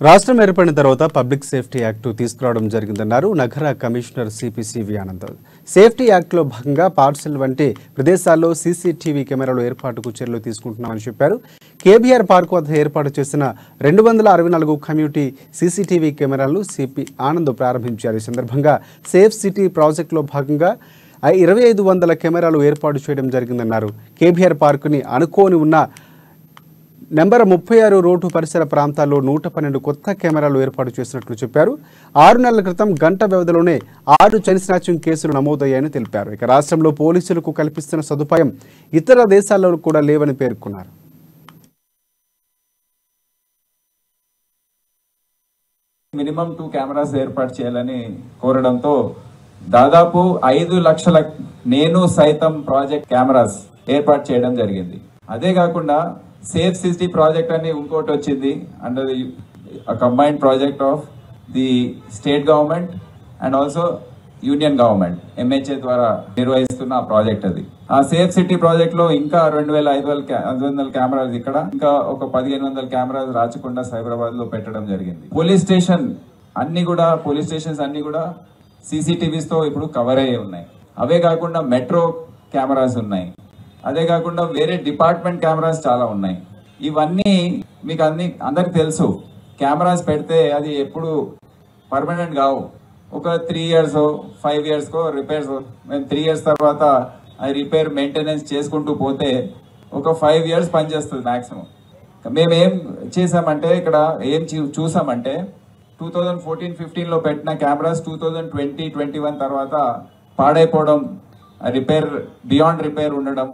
రాష్ట్రం ఏర్పడిన తర్వాత పబ్లిక్ సేఫ్టీ యాక్ట్ తీసుకురావడం జరిగిందన్నారు నగర కమిషనర్ సిపిసివి ఆనంద్. సేఫ్టీ యాక్ట్లో భాగంగా పార్సల్ వంటి ప్రదేశాల్లో సీసీటీవీ కెమెరాల ఏర్పాటుకు చర్యలు తీసుకుంటున్నామని చెప్పారు. కేబీఆర్ పార్క్ వద్ద ఏర్పాటు చేసిన 264 కమ్యూనిటీ సీసీటీవీ కెమెరాలను సిపి ఆనంద్ ప్రారంభించారు. ఈ సందర్భంగా సేఫ్ సిటీ ప్రాజెక్టులో భాగంగా 2500 కెమెరాలు ఏర్పాటు చేయడం జరిగిందన్నారు. కేబీఆర్ పార్కుని అనుకోని ఉన్న నెంబర్ 36 రోడ్డు పరిసర ప్రాంతాల్లో 112 కొత్త కెమెరాలు ఏర్పాటు చేసినట్లు చెప్పారు. 6 నెలల క్రితం గంట వ్యవధిలోనే 6 చైన్ స్నాచింగ్ కేసులు నమోదయ్యాయని తెలిపారు. ఇక రాష్ట్రంలో పోలీసులకు కల్పిస్తున్న సదుపాయం ఇతర దేశాల్లో కూడా లేవని పేర్కొన్నారు. మినిమం 2 కెమెరాస్ ఏర్పాటు చేయాలని కోరడంతో దాదాపు 5 లక్షల నేను సైతం ప్రాజెక్ట్ కెమెరాస్ ఏర్పాటు చేయడం జరిగింది. అదే కాకుండా సేఫ్ సిటీ ప్రాజెక్ట్ అని ఇంకోటి వచ్చింది under the combined project of the state government and also union government MHA ద్వారా నిర్వహిస్తున్న ప్రాజెక్ట్ అది. ఆ సేఫ్ సిటీ ప్రాజెక్ట్ లో ఇంకా 2500 కెమెరాస్ ఇక్కడ, ఇంకా ఒక 1500 కెమెరాస్ రాచకొండ సైబరాబాద్ లో పెట్టడం జరిగింది. పోలీస్ స్టేషన్స్ అన్ని కూడా సీసీటీవీస్ తో ఇప్పుడు కవర్ అయ్యి ఉన్నాయి. అవే కాకుండా మెట్రో కెమెరాస్ ఉన్నాయి. అదే కాకుండా వేరే డిపార్ట్మెంట్ కెమెరాస్ చాలా ఉన్నాయి. ఇవన్నీ మీకు అందరికి తెలుసు. కెమెరాస్ పెడితే అది ఎప్పుడు పర్మనెంట్ కావు. ఒక 3 years 5 years రిపేర్స్. మేము 3 years తర్వాత అది రిపేర్ మెయింటెనెన్స్ చేసుకుంటూ పోతే ఒక 5 years పనిచేస్తుంది మాక్సిమం. మేము ఏం చేసామంటే ఇక్కడ ఏం చూసామంటే 2014-15 లో పెట్టిన కెమెరాస్ 2020-21 తర్వాత పాడైపోవడం, రిపేర్ బియాండ్ రిపేర్ ఉండడం.